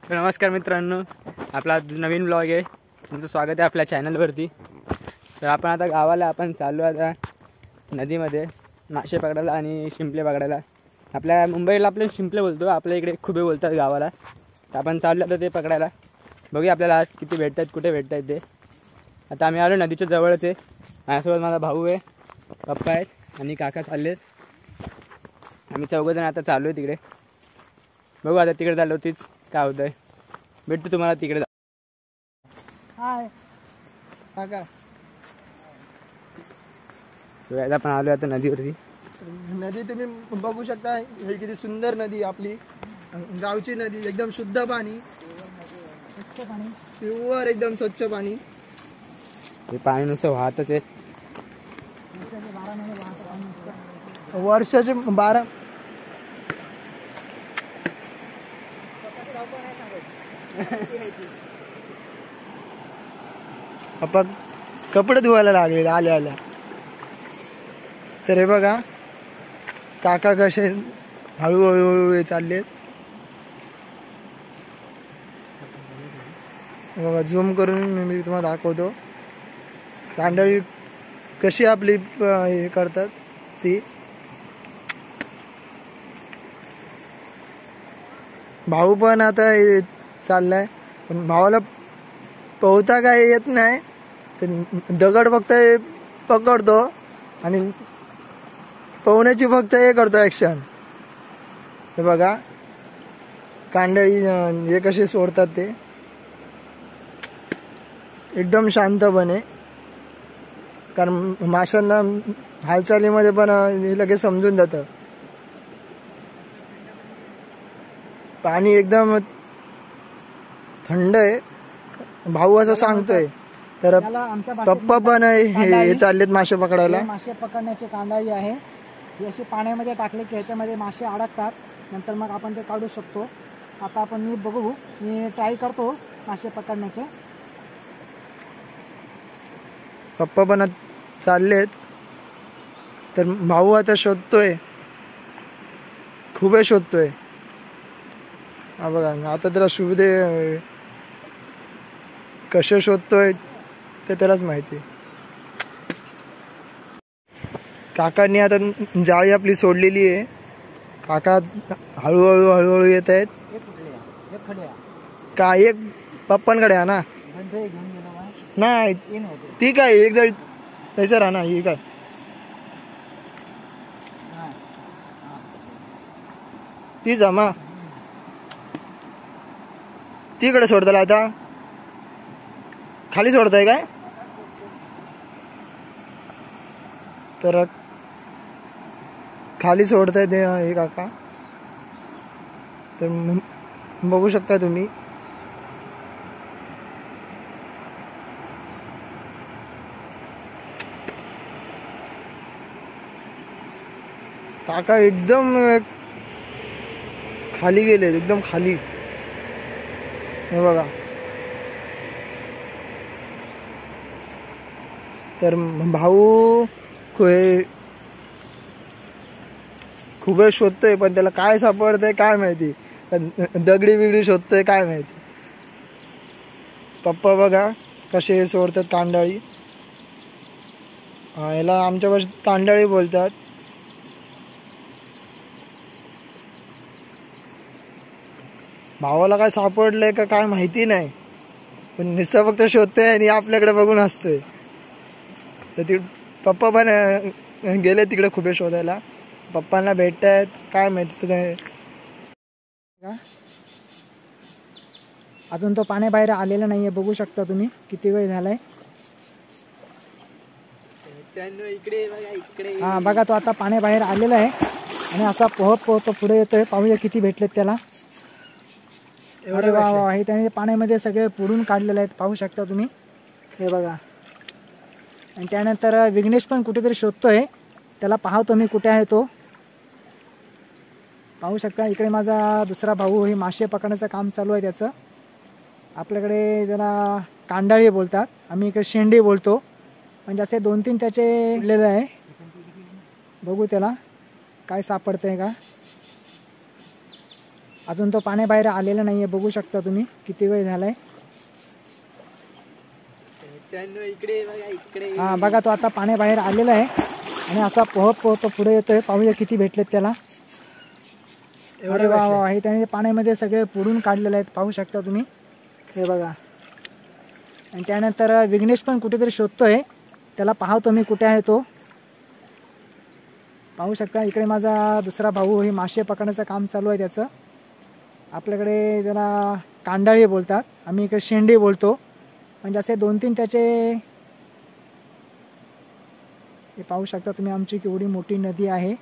तर नमस्कार मित्रांनो, आपला नवीन ब्लॉग आहे. तुमचं स्वागत आहे आपल्या चॅनलवरती. तर आपण आता गावाला चाललो आता नदीमध्ये मासे पकडायला आणि शिंपले पकडायला. आपल्या मुंबईला आपण शिंपले बोलतो, आपल्या इकडे खुबे बोलतात गावाला. तर आपण चाललो आता ते पकडायला. बघूया आपल्याला किती भेटत आहेत, कुठे भेटत आहेत ते. आता आम्ही आलो नदीच्या जवळच आहे. माझ्यासोबत माझा भाऊ आहे, पप्पा आहेत आणि काका चालले आहेत. आम्ही चौघजण आता चाललो आहे तिकडे. बघू आता तिकडे चाललो तीच काय होतं आहे. भेटतो तुम्हाला तिकडे. हाय काका. सो आपण आलो आता नदीवरती. नदी तुम्ही बघू शकता, ही किती सुंदर नदी आपली गावची नदी. एकदम शुद्ध पाणी, स्वच्छ पाणी, प्युअर एकदम स्वच्छ पाणी. हे पाणी नुसतं वाहतच आहे. वर्षाचे 12 आपण कपडे धुवायला लागले आल्या आल्या. तर हे बघा काका कसे हळूहळू चाललेत. बघा झूम करून मी तुम्हाला दाखवतो कांडळी कशी आपली हे करतात ती. भाऊ पण आता चाललाय, पण भावाला पोहता काय येत नाही. दगड फक्त पकडतो आणि पोहण्याची फक्त हे करतो ऍक्शन. हे बघा कांडळी हे कसे सोडतात ते एकदम शांतपणे. कारण माशांना हालचालीमध्ये पण लगेच समजून जातं. पाणी एकदम थंड आहे. भाऊ असं सांगतोय. तर पप्पा पण हे चाललेत मासे पकडायला. मासे पकडण्याची कांडाळी आहे. ही अशी पाण्यामध्ये टाकले की ह्याच्यामध्ये मासे अडकतात, नंतर मग आपण ते काढू शकतो. आता आपण मी ट्राय करतो मासे पकडण्याचे. पप्पा पण चाललेत. तर भाऊ आता शोधतोय, खूप शोधतोय. हा बघा आता त्याला सुविधे कसे शोधतोय ते त्यालाच माहिती. काकांनी आता जाळी आपली सोडलेली आहे. काका हळूहळू हळूहळू येत आहेत. काय एक पप्पांकडे आहे ना? नाही ती काय एक जाळी तैसर आहे ना. ही काय ती जमा तिकडे सोडताला. आता खाली सोडताय काय? तर खाली सोडताय ते हे काका. तर बघू शकता तुम्ही. काका एकदम खाली गेले, एकदम खाली. हे बघा. तर भाऊ खूप शोधतोय, पण त्याला काय सापडतंय काय माहिती. दगडी बिगडी शोधतोय काय माहिती. पप्पा बघा कसे सोडतात कांडाळी. याला आमच्या भाषेत कांडाळी बोलतात. भावाला काय सापडलंय का काय माहिती नाही, पण नुसतं फक्त शोधतोय आणि आपल्याकडे बघून असतोय. तर ती पप्पा पण गेले तिकडे खूप शोधायला. पप्पांना भेटतायत काय माहिती. अजून तो पाण्याबाहेर आलेला नाहीये. बघू शकता तुम्ही किती वेळ झालाय. हा बघा तो आता पाण्याबाहेर आलेला आहे आणि असा पोहत पोहत पुढे येतोय. पाहूया किती भेटलेत त्याला. अरे वा वा. हे त्याने पाण्यामध्ये सगळे पुढून काढलेले आहेत, पाहू शकता तुम्ही. हे बघा. आणि त्यानंतर विघ्नेश पण कुठेतरी शोधतोय. त्याला पाहतो मी कुठे आहे तो. पाहू शकता इकडे माझा दुसरा भाऊ हे मासे पकडण्याचं काम चालू आहे त्याचं. आपल्याकडे त्याला कांडाळी बोलतात, आम्ही इकडे शेंडी बोलतो. म्हणजे असे 2-3 त्याचे उरलेले आहे. बघू त्याला काय सापडतंय का. अजून तो पाण्याबाहेर आलेला नाहीये, बघू शकता तुम्ही किती वेळ झालाय. इकडे बघा, इकडे हा बघा, तो आता पाण्याबाहेर आलेला आहे आणि असा पोहत पोहत तो पुढे येतोय. पाहूया किती भेटलेत त्याला. अरे वा वा, हे त्याने पाण्यामध्ये सगळे पुढून काढलेले आहेत, पाहू शकता तुम्ही. हे बघा. आणि त्यानंतर विघ्नेश पण कुठेतरी शोधतोय, त्याला पाहतो मी कुठे आहे तो. पाहू शकता इकडे माझा दुसरा भाऊ हे मासे पकडण्याचं काम चालू आहे त्याचं. आपल्याकडे त्याला कांडाळी बोलतात, आम्ही इकडे शेंडी बोलतो. म्हणजे असे 2-3 त्याचे. हे पाहू शकता तुम्ही, आमची केवढी मोठी नदी आहे.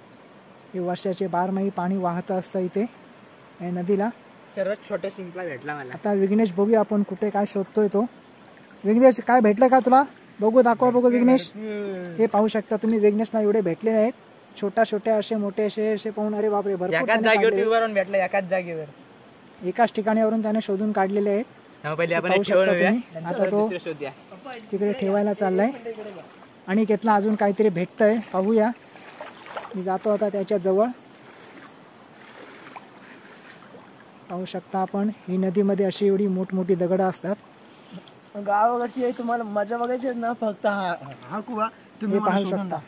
हे वर्षाचे 12 पाणी वाहत असतं इथे या नदीला. सर्वात छोटा शिंपला भेटला मला. आता विघ्नेश बघूया आपण कुठे काय शोधतोय तो. विघ्नेश काय भेटलं का तुला? बघू, दाखवा बघू विघ्नेश. हे पाहू शकता तुम्ही, विघ्नेशला एवढे भेटले नाहीत. छोटे असे मोठे असे पाहून, अरे बापरे, भरपूर एकाच जागेवर उभारून भेटला. एकाच जागेवर एकाच ठिकाणावरून त्याने शोधून काढलेले आहेत. पहिले आपण पाहू एक शकता ठेवूया, तुम्ही. आता तो दुसरं शोधूया. तिकडे ठेवायला चाललाय आणि घेतला अजून काहीतरी भेटतंय, पाहूया. मी जातो आता त्याच्या जवळ. पाहू शकता आपण, ही नदीमध्ये अशी एवढी मोठमोठी दगड असतात. गावाकडची आहे, तुम्हाला मजा बघायची ना. फक्त हा कुवा तुम्ही हे पाहू शकता.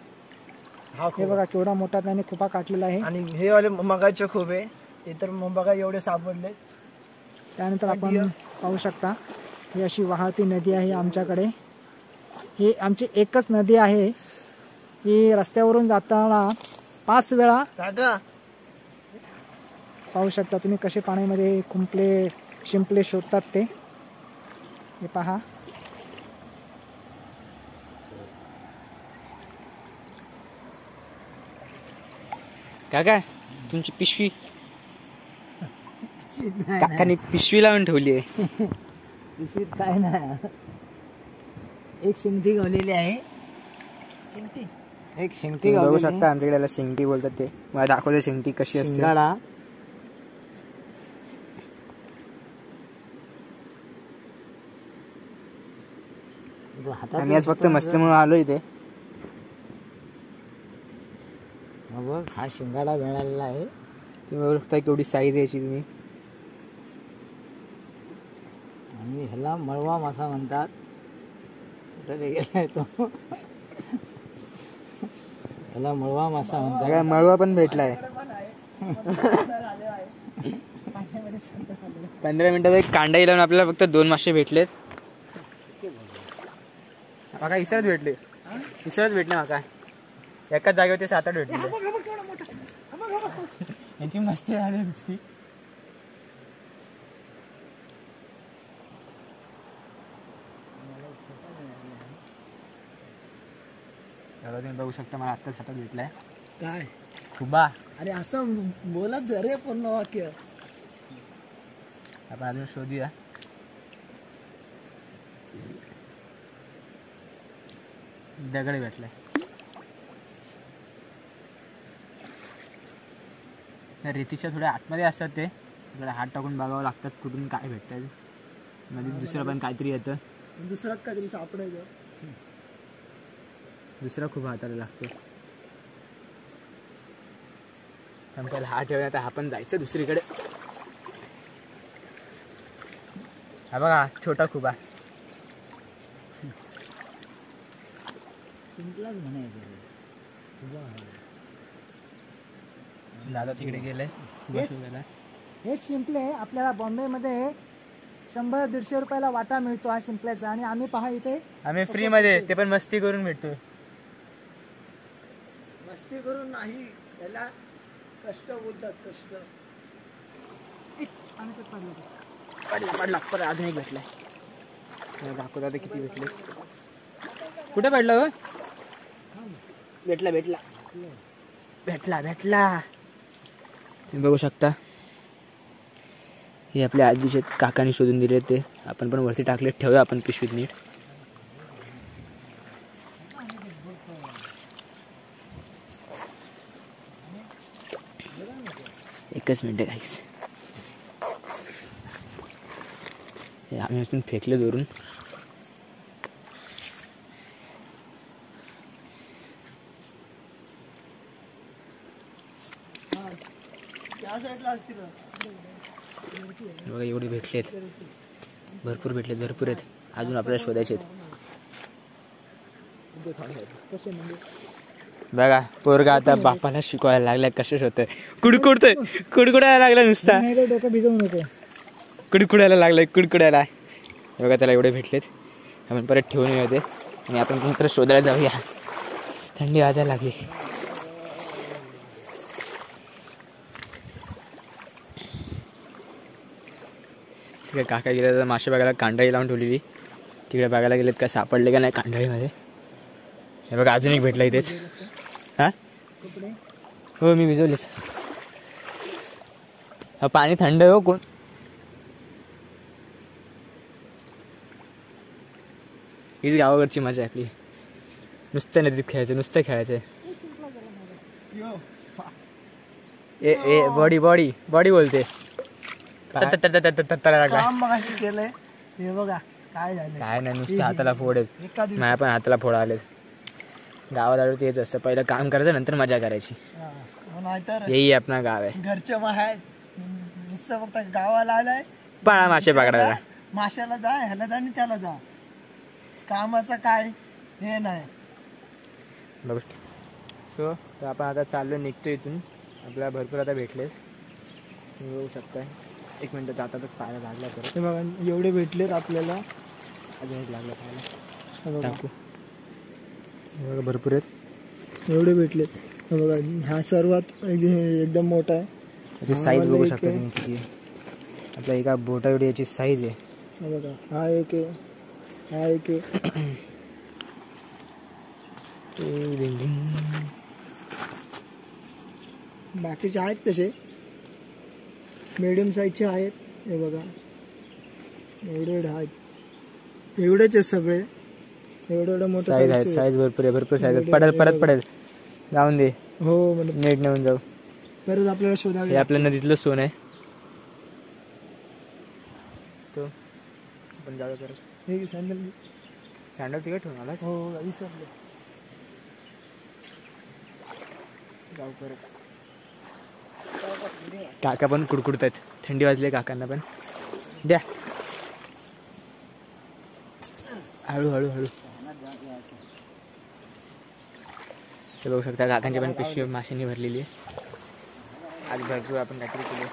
हे बघा केवढा मोठा त्याने खुपा काढलेला आहे. आणि हे वाले मगाचे खूप आहे. हे तर बघा एवढे सापडले. त्यानंतर आपण पाहू शकता, ही अशी वाहती नदी आहे आमच्याकडे. ही आमची एकच नदी आहे. ही रस्त्यावरून जाताना 5 वेळा पाहू शकता तुम्ही कसे पाण्यामध्ये शिंपले शोधतात ते. हे पहा. काका, तुमची पिशवी काकाने पिशवी लावून ठेवली आहे. पिशवीत काय नाही, एक शिंगटी गावलेली आहे. एक शिंगटी बघू शकता, आमच्याकडे याला शिंगटी बोलतात. ते मला दाखवते शिंगटी कशी असते. शिंगाडा. आम्ही आज फक्त मस्त म्हणून आलो इथे. हा शिंगाडा मिळालेला आहे. तुम्ही बघू शकता केवढी साईज आहे याची तुम्ही. आणि ह्याला मळवा मासा म्हणतात. कुठे गेलाय तो? ह्याला मळवा मासा म्हणतात. मळवा पण भेटलाय. 15 मिनिटात एक कांडाई लावून आपल्याला फक्त 2 मासे भेटलेत. माका इसरच भेटले माका. एकाच जागेवर ते 7-8 भेटले. यांची मस्ती झाली नुसती. तुम्ही बघू शकता, मला आत्ताच हातात भेटलाय. काय खुबा. अरे असं बोलत रे पूर्ण वाक्य. आपण अजून शोधूया. दगड भेटलाय. रेतीच्या थोड्या आतमध्ये असतात ते. इकडे हात टाकून बघावं लागतात कुठून काय भेटतात. मध्ये दुसरं पण काहीतरी येतं. दुसरं काहीतरी सापडायचं. दुसरा खूप हाताला लागतो. आपल्याला हा ठेवला तर आपण जायचं दुसरीकडे. हा बघा छोटा खुबा. दादा तिकडे गेले. हे शिंपले आपल्याला बॉम्बेमध्ये 100-150 रुपयाला वाटा मिळतो हा शिंपल्याचा. आणि आम्ही पहा इथे आम्ही फ्री मध्ये, ते पण मस्ती करून भेटतो. मस्ती करून नाही, त्याला कष्ट बोलतात. कष्ट. पडला अजून एक भेटलाय. दाखवत आता किती भेटले. कुठे पडलं? भेटला तुम्ही बघू शकता. हे आपल्या आजीचे काकाने शोधून दिले. ते आपण पण वरती टाकले. ठेवूया आपण पिशवीत नीट. एकच मिनिट गाईस. हे आम्ही अजून फेकले दोरून. त्या साईडला असतील. बघा एवढे भेटलेत, भरपूर भेटलेत, भरपूर आहेत. अजून आपल्याला शोधायचे आहेत. बघा पोरगा आता बापाला शिकवायला लागलाय कसं शोधतंय. कुडकुडायला लागला नुसता, डोकं भिजवून होते. कुडकुडायला लागलाय, कुडकुडायला. बघा त्याला एवढे भेटलेत. आपण परत ठेवून येऊ ते आणि आपण नंतर शोधायला जाऊया. थंडी वाजायला लागली. तिकडे काका गेले तर मासे बघायला कांडाळी लावून ठेवलेली. तिकडे बघायला गेलेत का सापडले का नाही कांडाळीमध्ये. हे बघा अजून एक भेटला इथेच. हां हो मी भिजवलेच. पाणी थंड आहे हो. कोण हीच गावाकडची मजा आहे आपली. नुसतं नदीत खेळायचं, नुसतं खेळायचं. ए ए बॉडी बॉडी बॉडी बोलते. केलंय हे बघा काय झालं. काय नाही नुसतं हाताला फोड आहेत. माझ्या पण हाताला फोड आलेत. गावात आलो तेच असतं, पहिलं काम करायचं नंतर मजा करायची. नाहीतर यही आपला गाव आहे. घरचे आहेत नुसतं फक्त गावाला आलाय पळा मासे पकडायला. माशाला जा, ह्याला जा आणि त्याला जा. कामाचं काय हे नाही बघ. सो तर आपण आता चाललो निघतो इथून. आपल्याला भरपूर आता भेटले, तुम्ही बघू शकताय. 1 मिनिट जातातच पाहायला लागला तर. हे बघा एवढे भेटलेत आपल्याला. अजून एक लागलं पाहायला टाकू. बघा भरपूर आहेत, एवढे भेटलेत. हे बघा हा सर्वात एकदम मोठा आहे. याची साईज बघू शकता तुम्ही किती आहे. आपल्या एका बोटा एवढी याची साईज आहे. हे बघा हा एक आहे, हा एक आहे. बाकीचे आहेत तसे मीडियम साईजचे आहेत. हे बघा एवढे आहेत, एवढेच आहेत सगळे. एवढे मोठे साईज आहे, साईज भरपूर आहे, भरपूर साईज आहे. पडेल परत पडेल, जाऊन दे. हो म्हणजे नेट नेऊन जाऊ. परत आपल्याला शोधावे. हे आपल्या नदीतलं सोन आहे. तो आपण जाऊ परत. हे सँडल सँडल तिकडे ठेवून आला. हो विसरले. जाऊ परत. काका पण कुडकुडत आहेत, थंडी वाजली काकांना पण. द्या हळू हळू हळू. ते बघू शकता काकांची पण पिशवी माशांनी भरलेली आहे. आज भरपूर आपण काहीतरी केले.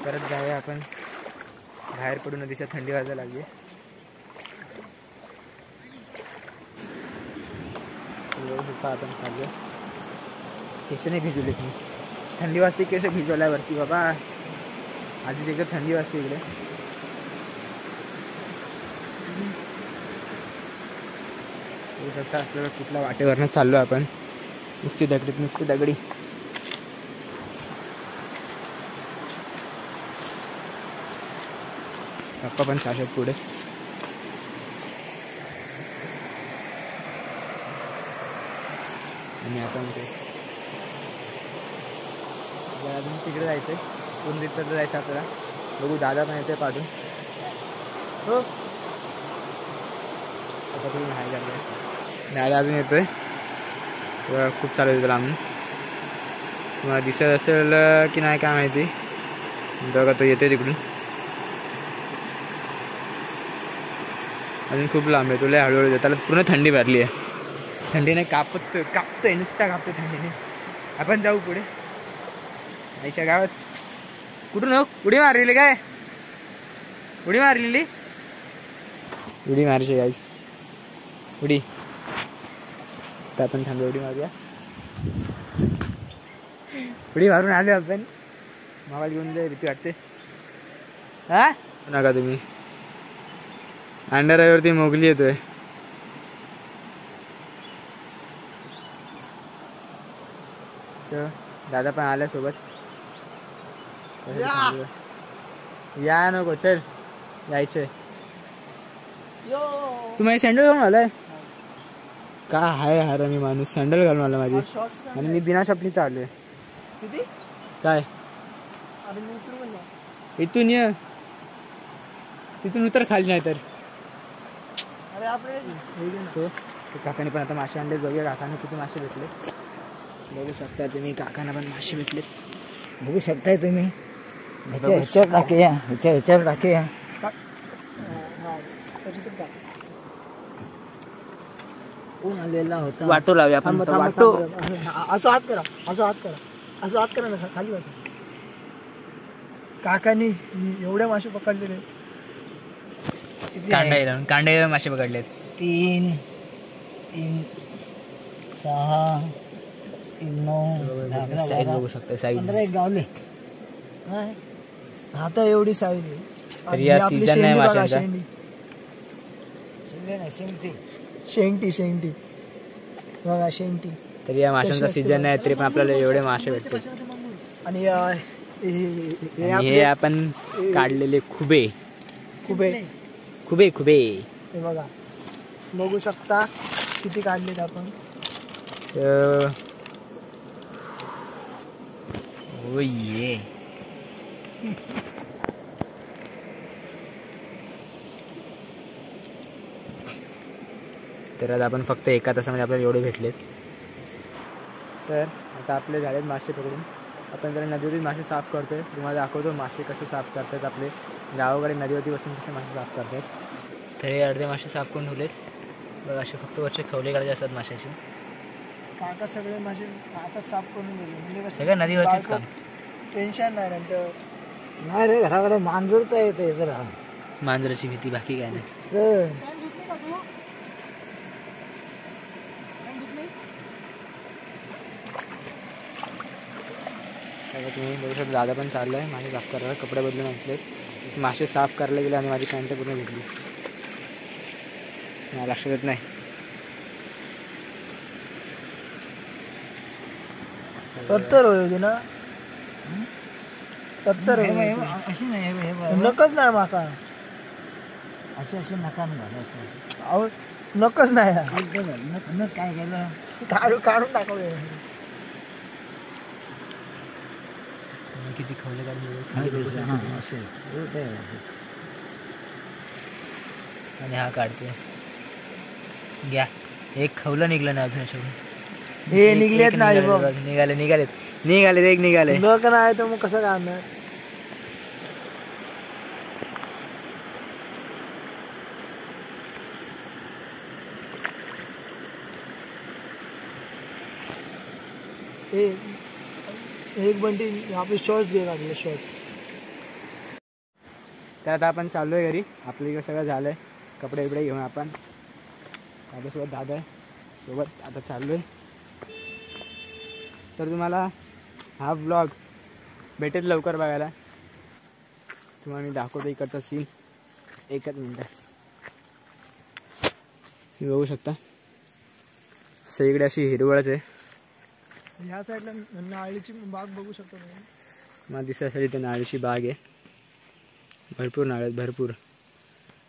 परत जाऊया आपण बाहेर पडून. नदीच्या थंडी वाजायला लागली. बघू शकता आपण चाललो. केस नाही भिजवले मी. थंडी वाजते केस भिजवल्यावरती बाबा. आधी तिकडे थंडी वाजते इकडे. बघू शकता आपल्याला कुठल्या वाटेवरनं चाललो आपण. नुसती दगडीत, नुसती दगडी. पप्पा पण शाळेत पुढे. आणि आपण ते अजून तिकडे जायचंय. कुंडीत जायचं आपल्याला. बघू दादा पण येते पाठून. हो आता तुम्ही नाही करणार. दादा अजून येतोय. खूप चालू आहे लांबून. तुम्हाला दिसत असेल की नाही काय माहिती. बघा तो येतोय तिकडून. अजून खूप लांब आहे. तुला हळूहळू येतो. त्याला पूर्ण थंडी भरली आहे. थंडीने कापतोय नुसता कापतोय थंडीने. आपण जाऊ पुढे. आईच्या गावात कुठून हो उडी मारलेली काय. उडी मारलेली. उडी मारायची गाईस. उडी. तर आपण थांबलो उडी मारूया. उडी मारून आलो आपण. मावाला घेऊन जाईल भीती वाटते. हा नका तुम्ही. अंडरवरती मोगली येतोय. दादा पण आल्या सोबत. या नको चल जायचंय. तू माझी सँडल घालून आलाय का. हाय हार मी माणूस सँडल घालून आला माझी. आणि मी बिना शपली चाललोय. काय इथून ये. तिथून उतर खाली नाही तर. काकाने पण आता मासे आणले. बघूया काकाने किती मासे भेटले. बघू शकता तुम्ही काकांना पण मासे भेटलेत. बघू शकताय तुम्ही. ह्याच्यावर टाकूया ह्याच्यावर टाकूया. कोण आलेला होता? वाटो लावूया आपण थांब, थांब, वाटो. थांब. असं हात करा असं हात करा ना खाली बसा. काकानी एवढे मासे पकडलेले. कांडे मासे पकडलेत. 3 6 9 साईज बघू शकता साईज. 15 एक गावले. आता एवढी साईज आहे. तर या सीझन नाही माशांचा. शेंगटी बघा शेंगटी. तर या माशांचा सीझन नाही तरी पण आपल्याला एवढे मासे भेटतात. आणि हे आपण काढलेले खुबे खुबे हे बघा बघू शकता किती काढलेत आपण. ओ ये तर आता आपण फक्त एका तासामध्ये आपल्याला एवढे भेटलेत. तर आता आपले झालेत मासे पकडून. आपण जरा नदीवरील मासे साफ करतोय. तुम्हाला दाखवतो मासे कसे साफ करतात. आपले गावाकडे नदीवरती बसून कसे मासे साफ करतात. तर हे अर्धे मासे साफ करून ठेवलेत बघ. असे फक्त वरचे खवले काढायचे असतात माशाचे. काका सगळे मासे आता साफ करून गेले म्हणजे सगळं नदीवरतीच काम. टेन्शन नाही नंतर. नाही रे घराकडे मांजरता येते जरा. मांजराची भीती बाकी काय नाही. तुम्ही बघू शकता दादा पण चाललं आहे मासे साफ करायला. कपडे बदलून आणले. मासे साफ करायला गेले आणि माझी पॅन्ट पूर्ण घेतली. मला लक्षात येत नाही. तत्तर होते ना तत्तर अशी नाही नकच नाही माका असे नका अहो नकच नाही. काय केलं काढून टाकलं. किती खवले काढून आणि हा काढते. घ्या एक खवलं निघलं नाही अजून. हे निघलेत नाही निघालेत एक निघाले. नक नाही तर मग कसं काढणार. एक बंटी आपले शॉर्ट्स घे काढले शॉर्ट्स. तर आता आपण चाललो आहे घरी. आपलं इकडे सगळं झालं आहे. कपडे बिपडे घेऊन आपण आपल्यासोबत दादा आहे सोबत आता चाललो आहे. तर तुम्हाला हा व्लॉग भेटेल लवकर बघायला. तुम्हाला मी दाखवतो इकडचा सीन. एकच मिनटं. तुम्ही बघू शकता सगळीकडे अशी हिरवळच आहे. ह्या साईडला नाळीची बाग बघू शकतो. मला दिसायसाठी इथे नाळीची बाग आहे. भरपूर नारळ आहेत भरपूर.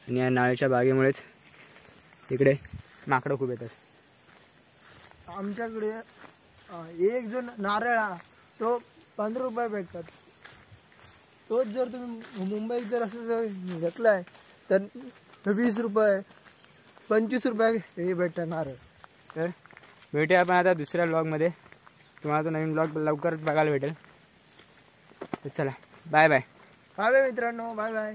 आणि या नाळीच्या बागेमुळेच इकडे माकडं खूप येतात. आमच्याकडे एक जो नारळ तो 15 रुपये भेटतात. तोच जर तुम्ही मुंबईत जर असं जर घेतलाय तर 20 रुपये 25 रुपये हे भेटतात नारळ. तर भेटूया आपण आता दुसऱ्या व्लॉगमध्ये. तुम्हाला तो नवीन व्लॉग लवकरच बघायला भेटेल. तर चला बाय बाय. बाय बाय मित्रांनो. Bye bye.